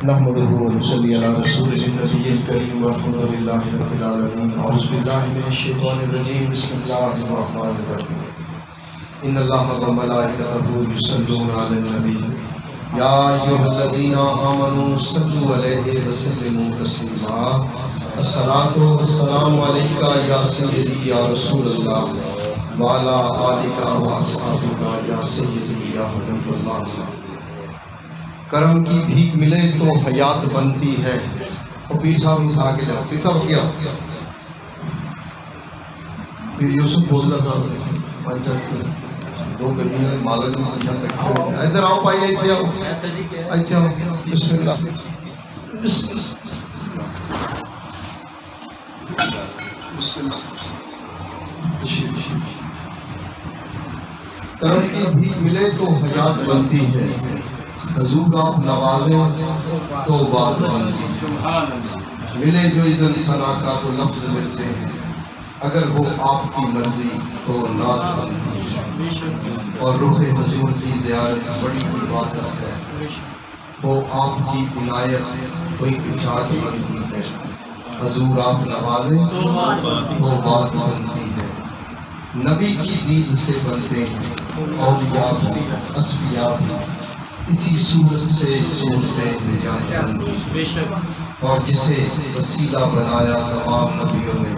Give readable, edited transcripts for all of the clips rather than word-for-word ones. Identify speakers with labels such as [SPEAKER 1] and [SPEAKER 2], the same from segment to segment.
[SPEAKER 1] نحمده ونصلي على رسوله النبي الكريم والحمد لله رب العالمين. اعوذ بالله من الشيطان الرجيم. بسم الله الرحمن الرحيم. ان الله وملائكته يصلون على النبي يا ايها الذين امنوا صلوا عليه وسلموا تسليما. الصلاة والسلام عليك يا سيدي يا رسول الله وعلى آلك واصحابك يا سيدي يا حبیب اللہ. کرم کی بھیک ملے تو حیات بنتی ہے. اور پیر صاحب اٹھا کے جاؤ. پیر صاحب کیا پیر یوسف بولتا تھا دو گدیاں مالک میں پیچھے بیٹھے ہوئے. ادھر آؤ بھائی, ایسے آؤ ایسے آؤ. بسم اللہ بسم اللہ بسم اللہ. کرم کی بھیک ملے تو حیات بنتی ہے. حضور آپ نوازیں تو بات بنتی ہے. ملے جو اذن ثنا کا تو لفظ ملتے ہیں. اگر وہ آپ کی مرضی تو نعت بنتی ہے. اور رخ حضور کی زیارت بڑی عبادت ہے. وہ آپ کی عنایت کوئی اچھات بنتی ہے. حضور آپ نوازیں تو بات بنتی ہے. نبی کی دید سے بنتے ہیں اولیاء بھی اصفیاء بھی. اسی صورت سے صورتیں نجات بنتی ہیں. اور جسے وسیلہ بنایا تمام نبیوں نے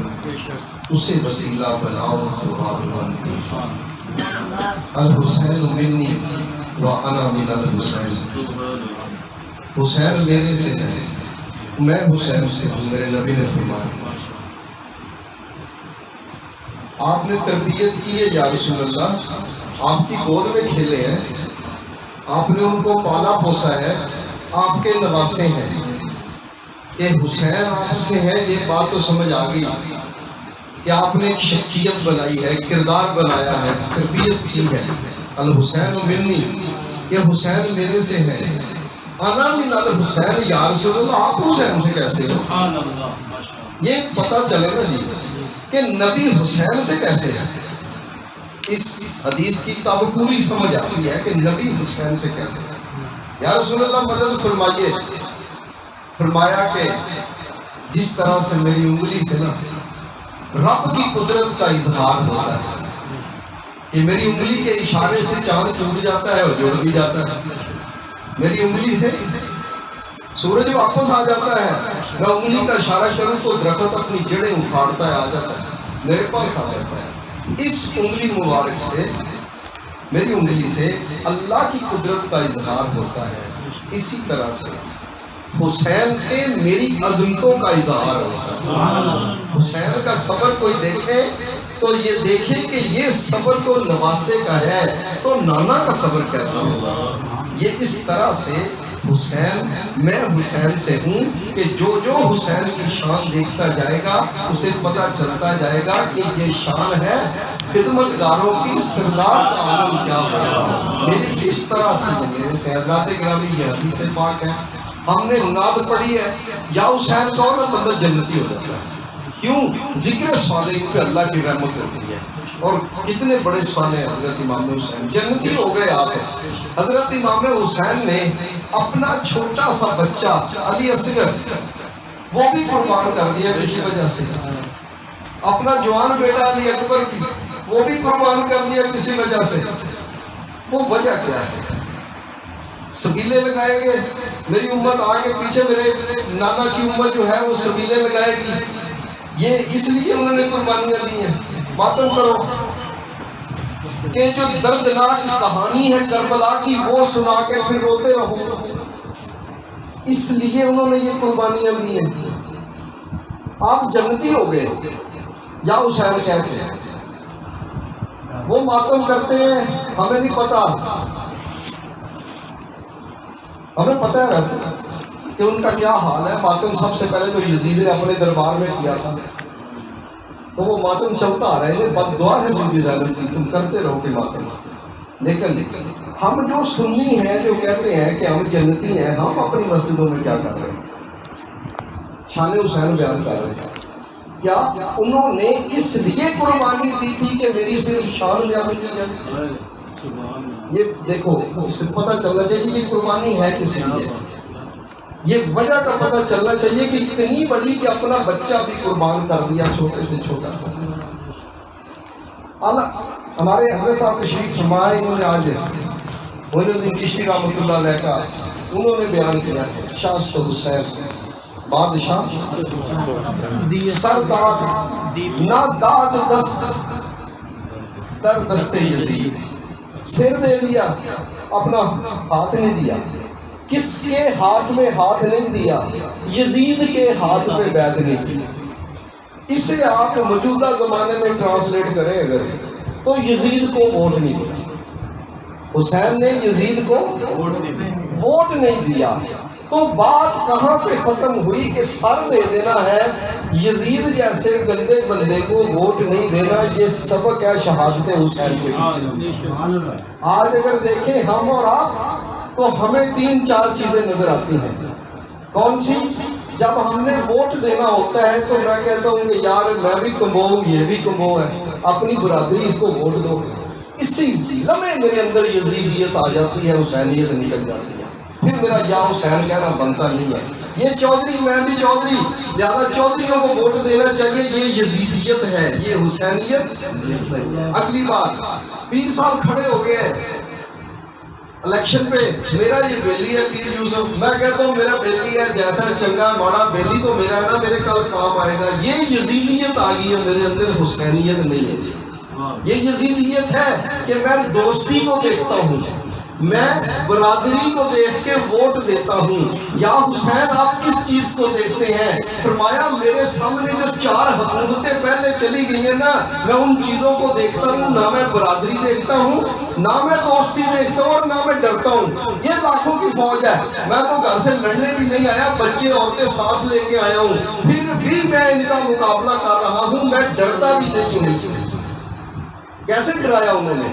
[SPEAKER 1] اسے وسیلہ بناؤ تو بات بنتی ہے. الحسین منی وانا من الحسین. حسین میرے سے ہے, میں حسین سے ہوں. میرے نبی نے فرمایا. آپ نے تربیت کی ہے یا رسول اللہ, آپ کی گود میں کھیلے ہیں, آپ نے ان کو پالا پوسا ہے, آپ کے نواسے ہیں. کہ حسین آپ سے ہے یہ بات تو سمجھ آ گئی کہ آپ نے ایک شخصیت بنائی ہے, کردار بنایا ہے, تربیت کی ہے. الحسین منی, کہ حسین میرے سے ہے. انا من الحسین یا رسول اللہ, آپ حسین سے کیسے ہو؟ یہ پتہ چلے نا جی کہ نبی حسین سے کیسے ہے. اس حدیث کی تب پوری سمجھ آتی ہے کہ نبی حسین سے کیسے ہے. یا رسول اللہ مدد فرمائیے. فرمایا کہ جس طرح سے میری انگلی سے نا رب کی قدرت کا اظہار ہوتا ہے کہ میری انگلی کے اشارے سے چاند ٹوٹ جاتا ہے اور جڑ بھی جاتا ہے. میری انگلی سے سورج واپس آ جاتا ہے. میں انگلی کا اشارہ کروں تو درخت اپنی جڑیں اکھاڑتا ہے, آ جاتا ہے, میرے پاس آ جاتا ہے. اس انگلی مبارک سے, میری انگلی سے اللہ کی قدرت کا اظہار ہوتا ہے. اسی طرح سے حسین سے میری عظمتوں کا اظہار ہوتا ہے. حسین کا صبر کوئی دیکھے تو یہ دیکھے کہ یہ صبر تو نواسے کا ہے, تو نانا کا صبر کیسا ہوگا. یہ اس طرح سے حسین, میں حسین سے ہوں کہ جو جو حسین کی شان دیکھتا جائے گا اسے پتہ چلتا جائے گا کہ یہ شان ہے خدمتگاروں کی. سردار کا عالم کیا ہوگا. میری اس طرح سے میرے سے حضرات گرامی یہ حدیث پاک ہے. ہم نے نعت پڑھی ہے یا حسین کہو نا بندہ جنتی ہو جاتا ہے. کیوں؟ ذکر صالحین پہ اللہ کی رحمت ہوتی ہے. اور کتنے بڑے صالح ہیں حضرت امام حسین, جنتی ہو گئے آپ. حضرت امام حسین نے اپنا چھوٹا سا بچہ علی اصغر وہ بھی قربان کر دیا کسی وجہ سے. اپنا جوان بیٹا علی اکبر وہ بھی قربان کر دیا کسی وجہ سے. وہ وجہ کیا ہے؟ سبیلے لگائے گے, میری امت آگے پیچھے میرے نانا کی امت جو ہے وہ سبیلے لگائے گی. یہ اس لیے انہوں نے قربانیاں دی ہیں. ماتم کرو کہ جو دردناک کہانی ہے کربلا کی وہ سنا کے پھر روتے رہو. اس لیے انہوں نے یہ قربانیاں دی ہیں. آپ جنتی ہو گئے یا حسین کہتے ہیں. وہ ماتم کرتے ہیں, ہمیں نہیں پتا. ہمیں پتہ ہے ویسے کہ ان کا کیا حال ہے. ماتم سب سے پہلے تو یزید نے اپنے دربار میں کیا تھا, تو وہ ماتم چلتا آ رہا ہے. بد دعا ہے بی بی زینب کی, تم کرتے رہو کہ ماتم. لیکن ہم جو سنی ہیں جو کہتے ہیں کہ ہم جنتی ہیں, ہم اپنی مسجدوں میں کیا کر رہے ہیں؟ شان حسین بیان کر رہے ہیں. کیا انہوں نے اس لیے قربانی دی تھی کہ میری صرف شان بیان کی جائے؟ یہ دیکھو, اس سے پتہ چلنا چاہیے یہ قربانی ہے کس لیے. یہ وجہ کا پتہ چلنا چاہیے کہ اتنی بڑی کہ اپنا بچہ بھی قربان کر دیا، چھوٹے سے چھوٹا سا۔ ہمارے حضرت صاحب تشریف فرمائے، انہوں نے آج معین الدین چشتی رحمۃ اللہ علیہ کا انہوں نے بیان کیا ہے، شاست حسین بادشاہ سردار نہ داد دست در دست یزید، سر دے دیا اپنا ہاتھ نہیں دیا۔ کس کے ہاتھ میں ہاتھ نہیں دیا؟ یزید کے ہاتھ میں بیعت نہیں کی۔ اسے آپ موجودہ زمانے میں ٹرانسلیٹ کریں اگر تو یزید کو ووٹ نہیں دیا، حسین نے یزید کو ووٹ نہیں دیا۔ تو بات کہاں پہ ختم ہوئی کہ سر دے دینا ہے، یزید جیسے گندے بندے کو ووٹ نہیں دینا۔ یہ سبق ہے شہادت حسین کے پیچھے۔ آج اگر دیکھیں ہم اور آپ تو ہمیں 3-4 چیزیں نظر آتی ہیں۔ کون سی؟ جب ہم نے ووٹ دینا ہوتا ہے تو میں کہتا ہوں کہ یار میں بھی کمبو ہوں، یہ بھی کمبو ہے، اپنی برادری اس کو ووٹ دو۔ اسی لمحے میرے اندر یزیدیت آ جاتی ہے، حسینیت نکل جاتی ہے، پھر میرا یا حسین کہنا بنتا نہیں ہے۔ یہ چودھری، میں بھی چودھری، لہٰذا چودھریوں کو ووٹ دینا چاہیے، یہ یزیدیت ہے، یہ حسینیت۔ اگلی بات، 20 سال کھڑے ہو گئے الیکشن پہ، میرا یہ بیلی ہے پیر یوسف، میں کہتا ہوں میرا بیلی ہے، جیسا چنگا ماڑا بیلی تو میرا ہے نا، میرے کل کام آئے گا۔ یہ یزیدیت آ گئی ہے میرے اندر، حسینیت نہیں ہے۔ یہ یزیدیت ہے کہ میں دوستی کو دیکھتا ہوں، میں برادری کو دیکھ کے ووٹ دیتا ہوں۔ یا حسین آپ کس چیز کو دیکھتے ہیں؟ فرمایا میرے سامنے جو 4 حکومتیں پہلے چلی گئی ہیں نا، میں ان چیزوں کو دیکھتا ہوں، نہ میں برادری دیکھتا ہوں، نہ میں دوستی دیکھتا ہوں، اور نہ میں ڈرتا ہوں۔ یہ لاکھوں کی فوج ہے، میں تو گھر سے لڑنے بھی نہیں آیا، بچے عورتیں ساتھ لے کے آیا ہوں، پھر بھی میں ان کا مقابلہ کر رہا ہوں، میں ڈرتا بھی نہیں ہوں ان سے۔ کیسے ڈرایا انہوں نے؟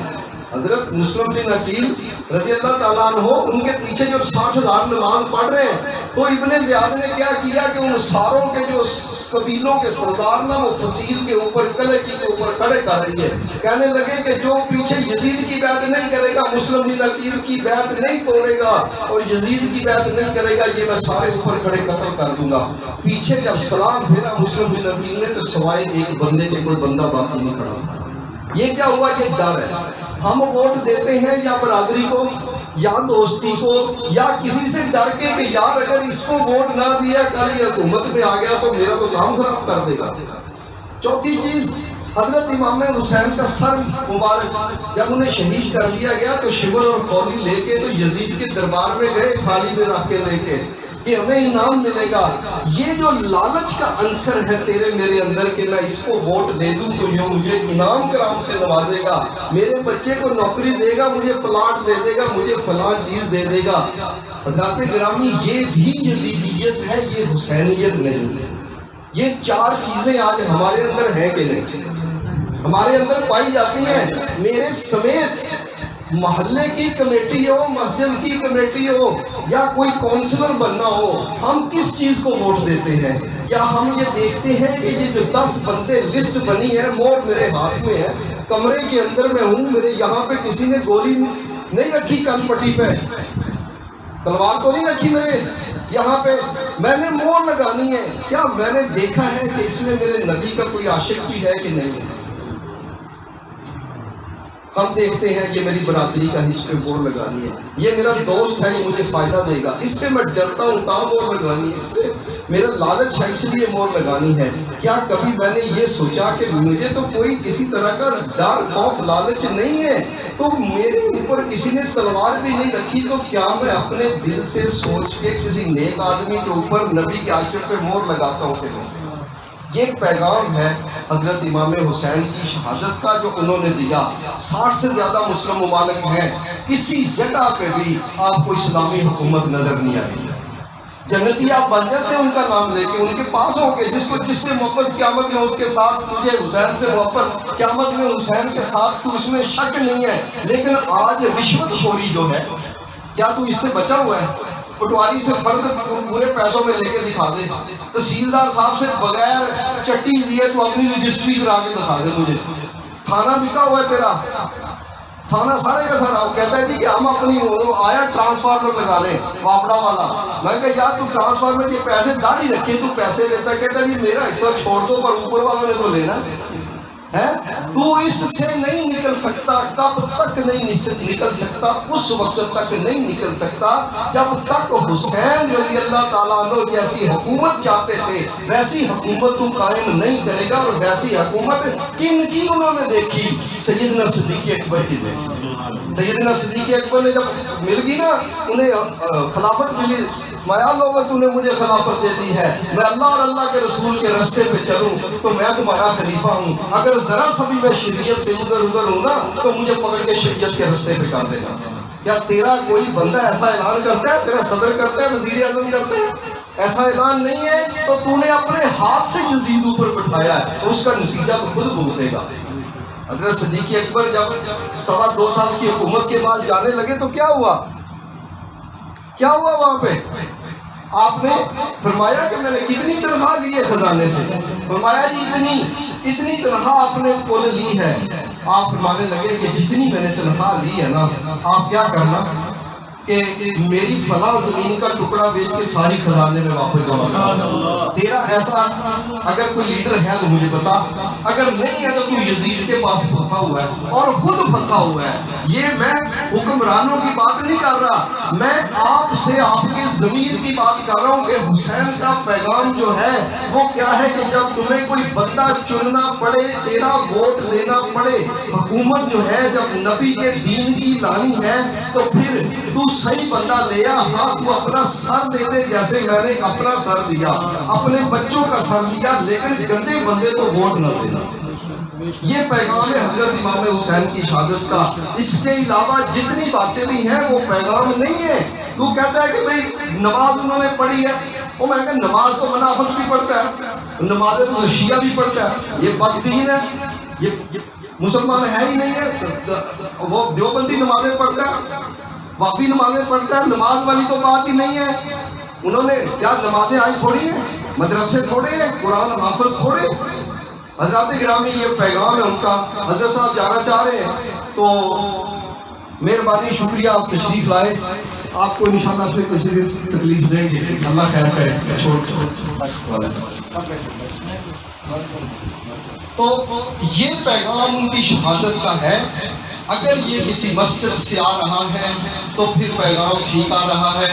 [SPEAKER 1] حضرت مسلم بن عقیل رضی اللہ تعالیٰ عنہ، ان کے پیچھے جو 60,000 نماز پڑھ رہے ہیں، تو ابن زیاد نے کیا کیا کہ ان ساروں کے جو قبیلوں کے سردار نا، وہ فصیل کے اوپر، کلکی کے اوپر کھڑے کر دیے۔ کہنے لگے کہ جو پیچھے یزید کی بیعت نہیں کرے گا، مسلم بن عقیل کی بیعت نہیں توڑے گا اور یزید کی بیعت نہیں کرے گا، یہ میں سارے اوپر کھڑے قتل کر دوں گا۔ پیچھے جب سلام پھیرا مسلم بن عقیل نے تو سوائے ایک بندے کے کوئی بندہ باقی نہیں کھڑا تھا۔ یہ کیا ہوا؟ یہ ڈر ہے۔ ہم ووٹ دیتے ہیں یا برادری کو، یا دوستی کو، یا کسی سے ڈر کے کہ یار اگر اس کو ووٹ نہ دیا، کل یہ حکومت میں آ گیا تو میرا تو کام خراب کر دے گا۔ چوتھی چیز، حضرت امام حسین کا سر مبارک جب انہیں شہید کر دیا گیا تو شمر اور خولی لے کے تو یزید کے دربار میں گئے، تھالی میں رکھ کے لے کے کہ ہمیں انعام ملے گا۔ یہ جو لالچ کا عنصر ہے تیرے میرے اندر کہ میں اس کو ووٹ دے دوں تو یہ مجھے انعام کرام سے نوازے گا، میرے بچے کو نوکری دے گا، مجھے پلاٹ دے دے گا، مجھے فلاں چیز دے دے گا۔ حضرات گرامی، یہ بھی یزیدیت ہے، یہ حسینیت نہیں ہے۔ یہ 4 چیزیں آج ہمارے اندر ہیں کہ نہیں؟ ہمارے اندر پائی جاتی ہیں۔ میرے سمیت محلے کی کمیٹی ہو، مسجد کی کمیٹی ہو، یا کوئی کونسلر بننا ہو، ہم کس چیز کو ووٹ دیتے ہیں؟ کیا ہم یہ دیکھتے ہیں کہ یہ جو 10 بندے لسٹ بنی ہے، مور میرے ہاتھ میں ہے، کمرے کے اندر میں ہوں، میرے یہاں پہ کسی نے گولی نہیں رکھی کن پٹی پہ، تلوار تو نہیں رکھی میرے یہاں پہ، میں نے مور لگانی ہے، کیا میں نے دیکھا ہے کہ اس میں میرے نبی کا کوئی عاشق بھی ہے کہ نہیں؟ ہم دیکھتے ہیں یہ میری برادری کا اس پہ مور لگانی ہے، یہ میرا دوست ہے، یہ مجھے فائدہ دے گا، اس سے میں ڈرتا ہوں تا مور لگانی ہے، اس سے میرا لالچ ہے اس لیے مور لگانی ہے۔ کیا کبھی میں نے یہ سوچا کہ مجھے تو کوئی کسی طرح کا ڈر، خوف، لالچ نہیں ہے، تو میرے اوپر کسی نے تلوار بھی نہیں رکھی، تو کیا میں اپنے دل سے سوچ کے کسی نیک آدمی کے اوپر نبی کے عاشق پہ مور لگاتا ہوں کہ نہیں؟ یہ پیغام ہے حضرت امام حسین کی شہادت کا جو انہوں نے دیا۔ 60 سے زیادہ مسلم ممالک ہیں، کسی جگہ پہ بھی آپ کو اسلامی حکومت نظر نہیں آئی۔ جنتی آپ بن جاتے ہیں ان کا نام لے کے، ان کے پاس ہوں گے، جس کو جس سے محبت قیامت میں اس کے ساتھ، تجھے حسین سے محبت قیامت میں حسین کے ساتھ، تو اس میں شک نہیں ہے۔ لیکن آج رشوت خوری جو ہے، کیا تو اس سے بچا ہوا ہے؟ پٹواری سے فرد پورے پیسوں میں لے کے دکھا دے، تحصیلدار صاحب سے بغیر چٹی دیے تو اپنی رجسٹری کرا کے دکھا دے مجھے، تھانہ بکا ہوا ہے تیرا، تھانہ سارے کا سارا وہ کہتا ہے جی کہ ہم اپنی آیا ٹرانسفارمر لگا لیں واپڑا والا. میں کہا یار تو ٹرانسفارمر کے پیسے داڑھی رکھے تو پیسے لیتا ہے. کہتا ہے جی میرا حصہ چھوڑ دو پر اوپر والوں نے تو لینا ہے. تو اس سے نہیں نکل سکتا. کب تک نہیں نکل سکتا؟ اس وقت تک نہیں نکل سکتا جب تک حسین رضی اللہ تعالیٰ عنہ جیسی حکومت چاہتے تھے ویسی حکومت تو قائم نہیں کرے گا. اور ویسی حکومت کن کی انہوں نے دیکھی؟ سیدنا صدیق اکبر کی دیکھی. سیدنا صدیق اکبر نے جب مل گئی نا انہیں خلافت ملی. مایا لوگوں تو نے مجھے خلافت دے دی ہے, میں اللہ اور اللہ کے رسول کے راستے پہ چلوں تو میں تمہارا خلیفہ ہوں. اگر ذرا سا بھی میں شریعت سے ادھر ہوں نا تو مجھے پکڑ کے شریعت کے راستے پہ کر دینا. کیا تیرا کوئی بندہ ایسا اعلان کرتا ہے؟ تیرا صدر کرتا ہے, وزیر اعظم کرتا ہے؟ ایسا اعلان نہیں ہے. تو تو نے اپنے ہاتھ سے یزید اوپر بٹھایا ہے, اس کا نتیجہ تو خود بھگتے گا. حضرت صدیق اکبر جب 2.25 سال کی حکومت کے بعد جانے لگے تو کیا ہوا وہاں پہ؟ آپ نے فرمایا کہ میں نے کتنی تنخواہ لی ہے خزانے سے؟ فرمایا جی اتنی تنخواہ آپ نے کل لی ہے. آپ فرمانے لگے کہ جتنی میں نے تنخواہ لی ہے نا آپ کیا کرنا کہ میری فلاں زمین کا ٹکڑا بیچ کے ساری خزانے میں واپس جاؤ. تیرا ایسا اگر کوئی لیڈر ہے تو مجھے بتا, اگر نہیں ہے تو تو یزید کے پاس پھنسا ہوا ہے اور خود پھنسا ہوا ہے. یہ میں حکمرانوں کی بات نہیں کر رہا, میں آپ سے آپ کے ضمیر کی بات کر رہا ہوں کہ حسین کا پیغام جو ہے وہ کیا ہے کہ جب تمہیں کوئی بندہ چننا پڑے, تیرا ووٹ دینا پڑے, حکومت جو ہے جب نبی کے دین کی لانی ہے تو پھر تو صحیح بندہ لیا. ہاں تو اپنا سر دے دے جیسے میں نے اپنا سر دیا, اپنے بچوں کا سر دیا, لیکن گندے بندے کو ووٹ نہ دینا. یہ پیغام ہے حضرت امام حسین کی شہادت کا. اس کے علاوہ جتنی باتیں بھی ہیں وہ پیغام نہیں ہے. تو کہتا ہے کہ بھئی نماز انہوں نے پڑھی ہے, وہ میں کہا نماز تو منافق بھی پڑھتا ہے, نمازیں تو شیعہ بھی پڑھتا ہے. یہ بد دین ہے, یہ مسلمان ہے ہی نہیں ہے. وہ دیوبندی نمازیں پڑھتا ہے, وابی نمازیں پڑھتا ہے, نماز والی تو بات ہی نہیں ہے. انہوں نے کیا نمازیں آئی تھوڑی ہیں, مدرسے تھوڑے ہیں, قرآن حافظ تھوڑے. حضرات گرامی یہ پیغام ہے ان کا. حضرت صاحب جانا چاہ رہے ہیں تو مہربانی شکریہ آپ تشریف لائے. آپ کو انشاءاللہ پھر کچھ تکلیف دیں گے, اللہ خیر کرے. تو یہ پیغام ان کی شہادت کا ہے. اگر یہ کسی مسجد سے آ رہا ہے تو پھر پیغام ٹھیک آ رہا ہے.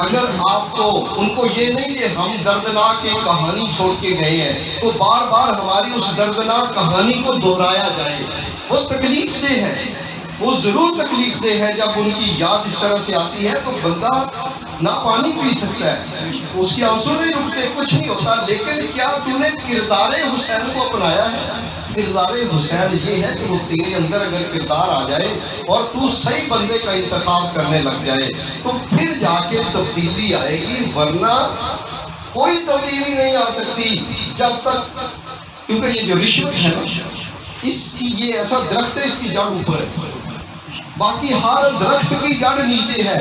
[SPEAKER 1] اگر آپ کو ان کو یہ نہیں کہ ہم دردناک ایک کہانی چھوڑ کے گئے ہیں تو بار بار ہماری اس دردناک کہانی کو دہرایا جائے, وہ تکلیف دہ ہے. وہ ضرور تکلیف دہ ہے. جب ان کی یاد اس طرح سے آتی ہے تو بندہ نہ پانی پی سکتا ہے, اس کے آنسو نہیں رکتے, کچھ نہیں ہوتا. لیکن کیا تم نے کردار حسین کو اپنایا ہے؟ کردار حسین یہ ہے کہ وہ تیرے اندر اگر کردار آ جائے اور تو صحیح بندے کا انتخاب کرنے لگ جائے تو پھر جا کے تبدیلی آئے گی, ورنہ کوئی تبدیلی نہیں آ سکتی جب تک. کیونکہ یہ جو رشوت ہے نا, اس کی یہ ایسا درخت ہے, اس کی جڑ اوپر ہے, باقی ہر درخت کی جڑ نیچے ہے.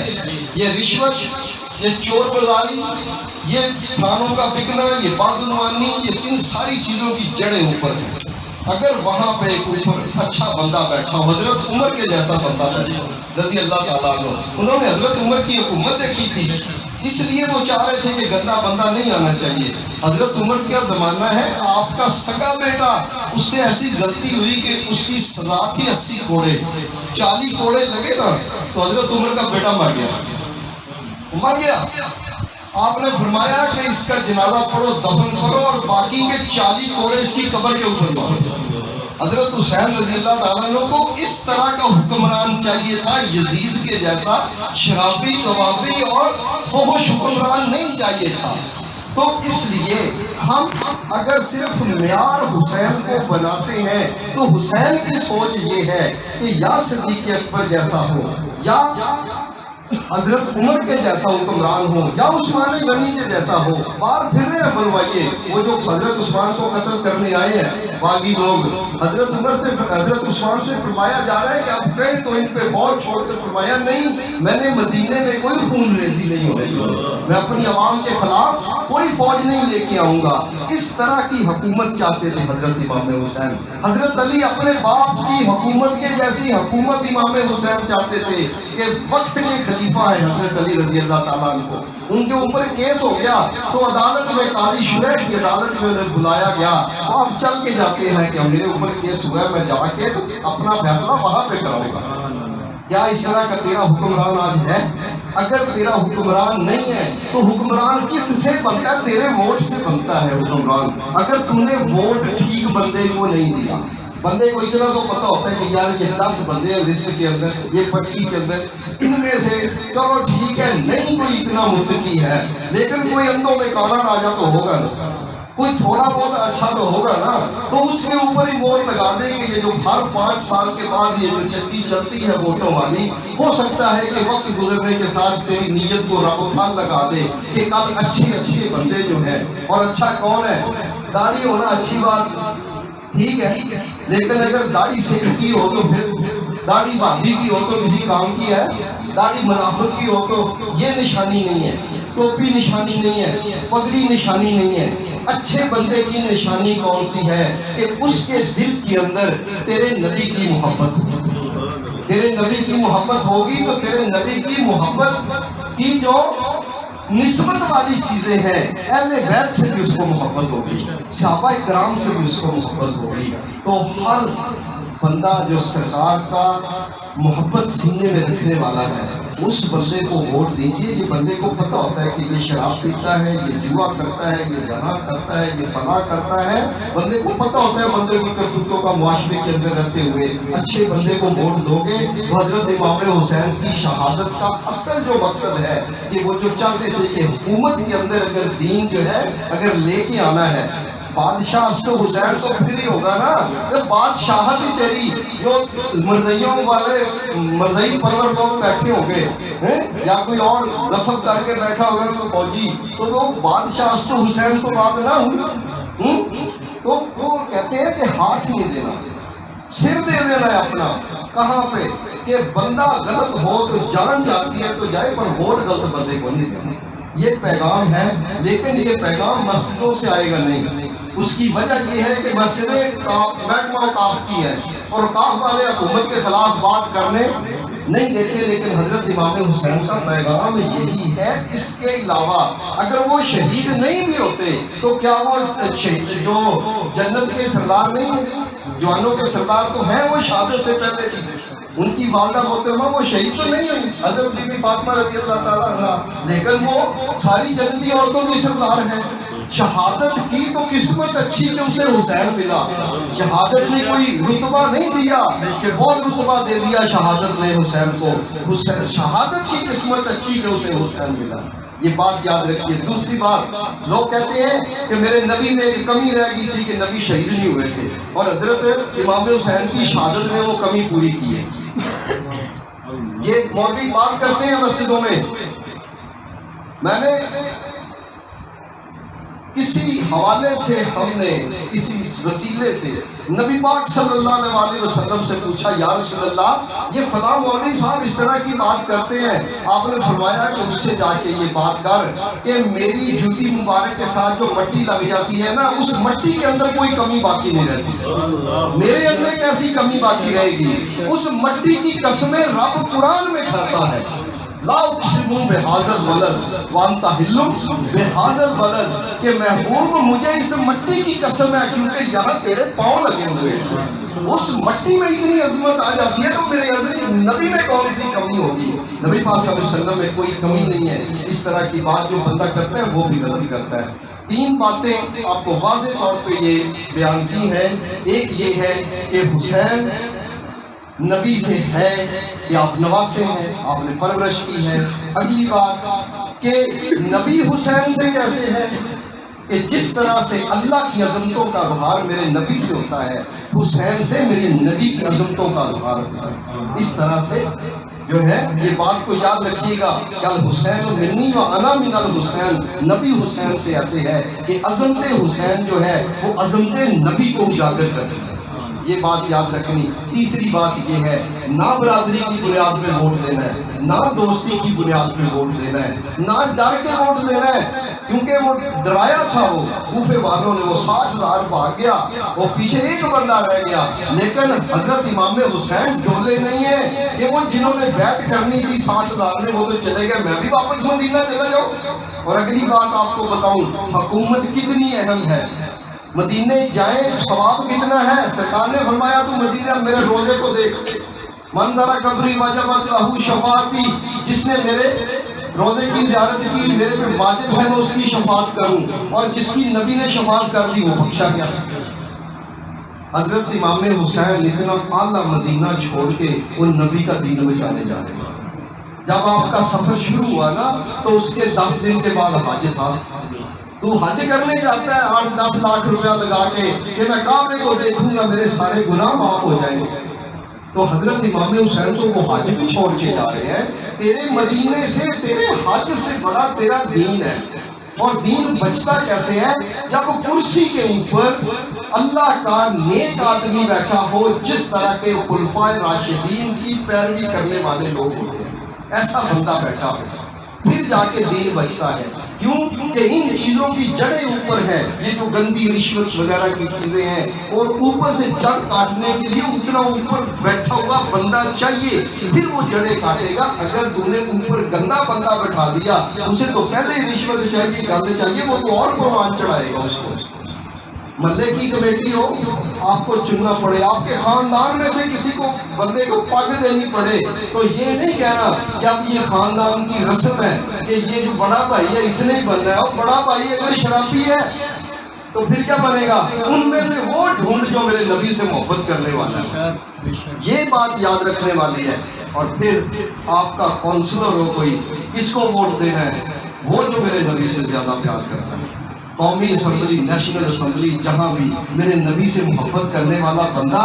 [SPEAKER 1] یہ رشوت, یہ چور بازاری, یہ تھانوں کا بکنا, یہ بدعنوانی, یہ ان ساری چیزوں کی جڑیں اوپر ہیں. اگر وہاں پہ ایک اوپر اچھا بندہ بیٹھا, حضرت عمر کے جیسا بندہ بیٹھا رضی اللہ تعالیٰ عنہ, انہوں نے حضرت عمر کی حکومت دیکھی تھی, اس لیے وہ چاہ رہے تھے کہ گندا بندہ نہیں آنا چاہیے. حضرت عمر کا زمانہ ہے, آپ کا سگا بیٹا اس سے ایسی غلطی ہوئی کہ اس کی سزا تھی 80 کوڑے, 40 کوڑے لگے نا تو حضرت عمر کا بیٹا مر گیا. آپ نے فرمایا کہ اس کا جنازہ پڑھو, دفن کرو, اور باقی کے 40 کوڑے اس کی قبر کے اوپر مارو. حضرت حسین رضی اللہ تعالیٰ عنہ کو اس طرح کا حکمران چاہیے تھا, یزید کے جیسا شرابی, کبابی اور فحش حکمران نہیں چاہیے تھا. تو اس لیے ہم اگر صرف معیار حسین کو بناتے ہیں تو حسین کی سوچ یہ ہے کہ یا صدیق اکبر جیسا ہو, یا حضرت عمر کے جیسا حکمران ہو, یا عثمان غنی کے جیسا ہو. بار پھر رہے ہیں بلوائیے, وہ جو حضرت عثمان کو قتل کرنے آئے ہیں باغی لوگ, حضرت عثمان سے فرمایا جا رہا ہے کہ آپ کہیں تو ان پہ فوج چھوڑ کے, فرمایا نہیں, میں نے مدینے میں کوئی خون ریزی نہیں ہوئی, میں اپنی عوام کے خلاف کوئی فوج نہیں لے کے آؤں گا. اس طرح کی حکومت چاہتے تھے حضرت امام حسین. حضرت علی اپنے باپ کی حکومت کے جیسی حکومت امام حسین چاہتے تھے کہ وقت کے خلیفہ ہیں حضرت علی رضی اللہ تعالیٰ عنہ کو. ان کے اوپر کیس ہو گیا تو عدالت میں قاضی شریح کی عدالت میں انہیں بلایا گیا. آپ چل کے جاتے ہیں کہ میرے اوپر کیس ہوا ہے, میں جا کے اپنا فیصلہ وہاں پہ کراؤں گا. کیا اس طرح کا تیرا حکمران آج ہے؟ اگر تیرا حکمران نہیں ہے تو حکمران کس سے بنتا ہے؟ تیرے ووٹ سے بنتا ہے حکمران. اگر تم نے ووٹ ٹھیک بندے کو نہیں دیا, بندے کو اتنا تو پتہ ہوتا ہے کہ یار یہ 10 بندے ہیں لسٹ کے اندر, یہ 25 کے اندر, ان میں سے چلو ٹھیک ہے نہیں کوئی اتنا متقی ہے, لیکن کوئی اندھوں میں کالا راجا تو ہوگا نا, کوئی تھوڑا بہت اچھا تو ہوگا نا, تو اس کے اوپر ہی مور لگا دیں کہ یہ جو ہر 5 سال کے بعد یہ جو چکی چلتی ہے ووٹوں والی, ہو سکتا ہے کہ وقت گزرنے کے ساتھ تیری نیت کو رب پھل لگا دے کہ کل اچھے بندے جو ہیں. اور اچھا کون ہے؟ داڑھی ہونا اچھی بات ٹھیک ہے, لیکن اگر داڑھی سکھ کی ہو تو پھر داڑھی بھابھی کی ہو تو کسی کام کی ہے, داڑھی منافق کی ہو تو یہ نشانی نہیں ہے, ٹوپی نشانی نہیں ہے, پگڑی نشانی نہیں ہے. اچھے بندے کی نشانی کون سی ہے؟ کہ اس کے دل کے اندر تیرے نبی کی محبت ہوگی. تیرے نبی کی محبت ہوگی تو تیرے نبی کی محبت کی جو نسبت والی چیزیں ہیں, اہل بیت سے بھی اس کو محبت ہوگی, صحابہ کرام سے بھی اس کو محبت ہوگی. تو ہر بندہ جو سرکار کا محبت سینے میں رکھنے والا ہے اس بندے کو ووٹ دیجئے. یہ بندے کو پتہ ہوتا ہے کہ یہ شراب پیتا ہے, یہ جوا کرتا ہے, یہ زنا کرتا ہے, یہ فلاں کرتا ہے, بندے کو پتہ ہوتا ہے بندے کی کرتوتوں کا معاشرے کے اندر رہتے ہوئے. اچھے بندے کو ووٹ دو گے. حضرت امام حسین کی شہادت کا اصل جو مقصد ہے کہ وہ جو چاہتے تھے کہ حکومت کے اندر اگر دین جو ہے اگر لے کے آنا ہے, بادشاہ تو حسین تو پھر ہی ہوگا نا, بادشاہت ہی تیری جو مرزائیوں والے مرزائی پرور لوگ بیٹھے ہوں گے یا کوئی اور غصب کر کے بیٹھا ہوگا کوئی فوجی, تو وہ بادشاہ تو حسین تو بات نہ ہوں. تو وہ کہتے ہیں کہ ہاتھ نہیں دینا, سر دے دینا ہے اپنا. کہاں پہ؟ کہ بندہ غلط ہو تو جان جاتی ہے تو جائے, پر ووٹ غلط بندے کو نہیں دینا. یہ پیغام ہے, لیکن یہ پیغام مسجدوں سے آئے گا نہیں. اس کی وجہ یہ ہے کہ مسجدیں محکمہ اوقاف کی ہیں اور اوقاف والے حکومت کے خلاف بات کرنے نہیں دیتے. لیکن حضرت امام حسین کا پیغام یہی ہے. اس کے علاوہ اگر وہ شہید نہیں بھی ہوتے تو کیا وہ جو جنت کے سردار نہیں ہیں, جوانوں کے سردار تو ہیں, وہ شہادت سے پہلے ان کی والدہ محترمہ وہ شہید تو نہیں ہوئی حضرت بی بی فاطمہ رضی اللہ تعالیٰ عنہ, لیکن وہ ساری جنتی عورتوں کی سردار ہیں. شہادت کی تو قسمت اچھی کہ اسے حسین ملا. شہادت نے کوئی رتبہ نہیں دیا کہ بہت رتبہ دے دیا شہادت نے حسین کو. شہادت کی قسمت اچھی کہ اسے حسین ملا. یہ بات یاد رکھیے. دوسری بات, لوگ کہتے ہیں کہ میرے نبی میں ایک کمی رہ گئی تھی کہ نبی شہید نہیں ہوئے تھے, اور حضرت امام حسین کی شہادت نے وہ کمی پوری کی ہے. یہ مولوی بات کرتے ہیں مسجدوں میں. میں نے کسی حوالے سے, ہم نے کسی وسیلے سے نبی پاک صلی اللہ علیہ وسلم سے پوچھا, یا رسول اللہ یہ فلاں مولوی صاحب اس طرح کی بات کرتے ہیں. آپ نے فرمایا کہ اس سے جا کے یہ بات کر کہ میری جوتی مبارک کے ساتھ جو مٹی لگ جاتی ہے نا, اس مٹی کے اندر کوئی کمی باقی نہیں رہتی. میرے اندر کیسی کمی باقی رہے گی؟ اس مٹی کی قسمیں رب قرآن میں کھاتا ہے. لا اقسم بہذا البلد وانت حل بہذا البلد, کہ محبوب مجھے اس مٹی کی قسم ہے کیونکہ یہاں تیرے پاؤں لگے ہوئے ہیں. اس مٹی میں اتنی عظمت آ جاتی ہے تو میرے عظمت نبی میں کون سی کمی ہوگی؟ نبی پاک صلی اللہ علیہ وسلم میں کوئی کمی نہیں ہے. اس طرح کی بات جو بندہ کرتا ہے وہ بھی غلط کرتا ہے. 3 باتیں آپ کو واضح طور پہ یہ بیان کی ہیں. ایک یہ ہے کہ حسین نبی سے ہے کہ آپ نواسے ہیں, آپ نے پرورش کی ہے. اگلی بات کہ نبی حسین سے کیسے ہے کہ جس طرح سے اللہ کی عظمتوں کا اظہار میرے نبی سے ہوتا ہے, حسین سے میرے نبی کی عظمتوں کا اظہار ہوتا ہے. اس طرح سے جو ہے یہ بات کو یاد رکھیے گا کہ الحسین منی و انا من الحسین. نبی حسین سے ایسے ہے کہ عظمت حسین جو ہے وہ عظمت نبی کو اجاگر کرتی ہے. یہ بات یاد رکھنی. تیسری بات یہ ہے, نہ برادری کی بنیاد پہ ووٹ دینا ہے, نہ دوستی کی بنیاد پہ ووٹ دینا ہے, نہ ڈر کے ووٹ دینا ہے. کیونکہ وہ ڈرایا تھا، وہ کوفے والوں نے، وہ 60,000 بھاگ گیا، وہ پیچھے ایک بندہ رہ گیا، لیکن حضرت امام حسین ڈولے نہیں ہیں کہ وہ جنہوں نے بیعت کرنی تھی 60,000 نے وہ تو چلے گئے، میں بھی واپس مدینہ چلا جاؤں۔ اور اگلی بات آپ کو بتاؤں، حکومت کتنی اہم ہے، مدینے جائیں ثواب کتنا ہے۔ سرکار نے فرمایا تو مدینہ میرے روزے کو دیکھ، منظر قبری وجبت لہو شفاعتی، جس نے میرے روزے کی زیارت کی میرے پہ واجب ہے میں اس کی شفاعت کروں، اور جس کی نبی نے شفاعت کر دی وہ بخشا گیا۔ حضرت امام حسین اتنا اعلیٰ مدینہ چھوڑ کے وہ نبی کا دین بچانے جا رہے ہیں۔ جب آپ کا سفر شروع ہوا نا تو اس کے 10 دن کے بعد حج تھا۔ تو حج کرنے جاتا ہے 8-10 لاکھ روپیہ لگا کے کہ میں کعبے کو دیکھوں گا میرے سارے گناہ معاف ہو جائیں گے، تو حضرت امام حسین تو وہ حج بھی چھوڑ کے جا رہے ہیں۔ تیرے مدینے سے، تیرے حج سے بڑا تیرا دین ہے، اور دین بچتا کیسے ہے؟ جب کرسی کے اوپر اللہ کا نیک آدمی بیٹھا ہو، جس طرح کے خلفائے راشدین کی پیروی کرنے والے لوگ ہوتے ہیں، ایسا بندہ بیٹھا ہو، پھر جا کے دین بچتا ہے۔ کیوں کہ ان چیزوں کی جڑیں اوپر ہیں، یہ جو گندی رشوت وغیرہ کی چیزیں ہیں، اور اوپر سے جڑ کاٹنے کے لیے اتنا اوپر بیٹھا ہوا بندہ چاہیے، پھر وہ جڑیں کاٹے گا۔ اگر تم نے اوپر گندا بندہ بٹھا دیا، اسے تو پہلے ہی رشوت چاہیے، گند چاہیے، وہ تو اور قربان چڑھائے گا اس کو۔ محلے کی کمیٹی ہو، آپ کو چننا پڑے، آپ کے خاندان میں سے کسی کو بندے کو پگ دینی پڑے، تو یہ نہیں کہنا کہ اب یہ خاندان کی رسم ہے کہ یہ جو بڑا بھائی ہے اس نے ہی بننا ہے، اور بڑا بھائی اگر شرابی ہے تو پھر کیا بنے گا؟ ان میں سے وہ ڈھونڈ جو میرے نبی سے محبت کرنے والا ہے۔ یہ بات یاد رکھنے والی ہے۔ اور پھر آپ کا کونسلر ہو کوئی، کس کو ووٹ دینا ہے؟ وہ جو میرے نبی سے زیادہ پیار کرتا ہے۔ قومی اسمبلی، نیشنل اسمبلی، جہاں بھی میرے نبی سے محبت کرنے والا بندہ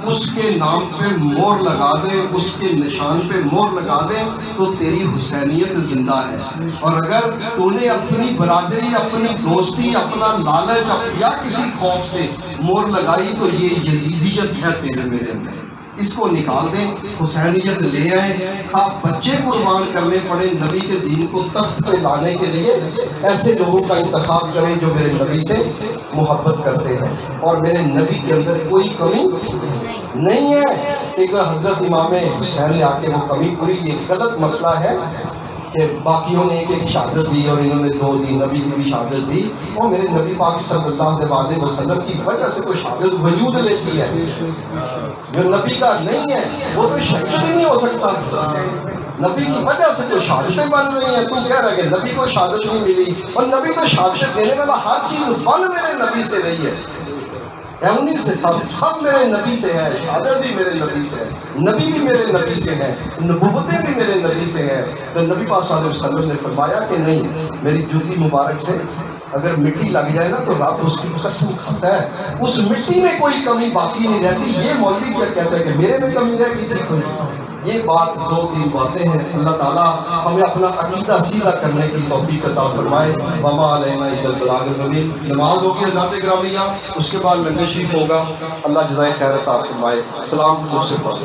[SPEAKER 1] اس کے نام پہ مور لگا دے، اس کے نشان پہ مور لگا دے، تو تیری حسینیت زندہ ہے۔ اور اگر تو نے اپنی برادری، اپنی دوستی، اپنا لالچ یا کسی خوف سے مور لگائی تو یہ یزیدیت ہے تیرے میرے اندر، اس کو نکال دیں، حسینیت لے آئیں۔ خواہ بچے قربان کرنے پڑے نبی کے دین کو تخت پہ لانے کے لیے، ایسے لوگوں کا انتخاب کریں جو میرے نبی سے محبت کرتے ہیں، اور میرے نبی کے اندر کوئی کمی نہیں ہے۔ ایک حضرت امام حسین نے آ کے وہ کمی پوری، یہ غلط مسئلہ ہے کہ باقیوں نے ایک شہادت دی اور انہوں نے 2 دی، نبی کی بھی شہادت دی، اور میرے نبی پاک صلی اللہ علیہ وسلم کی وجہ سے کوئی شہادت وجود لیتی ہے۔ جو نبی کا نہیں ہے وہ تو شہید بھی نہیں ہو سکتا، نبی کی وجہ سے جو شہادتیں بن رہی ہیں۔ تو کہہ رہا ہے کہ نبی کو شہادت نہیں ملی، اور نبی کو شہادت دینے والا ہر چیز بن میرے نبی سے رہی ہے، انہی سے سب میرے نبی سے ہے، شہادت بھی میرے نبی سے ہے، نبی بھی میرے نبی سے ہے، نبوتیں بھی میرے نبی سے ہیں۔ تو نبی پاک صلی اللہ علیہ وسلم نے فرمایا کہ نہیں، میری جوتی مبارک سے اگر مٹی لگ جائے نا تو رب اس کی قسم کھاتا ہے اس مٹی میں کوئی کمی باقی نہیں رہتی۔ یہ مولوی کیا کہتا ہے کہ میرے میں کمی رہ گئی تھی کوئی؟ یہ بات 2-3 باتیں ہیں۔ اللہ تعالیٰ ہمیں اپنا عقیدہ سیدھا کرنے کی توفیق عطا فرمائے۔ وما علینا الا البلاغ المبین۔ نماز ہوگی حضرات گرامیہ، اس کے بعد لنگر شریف ہوگا۔ اللہ جزائے خیر عطا فرمائے۔ سلام مجھ سے پڑھ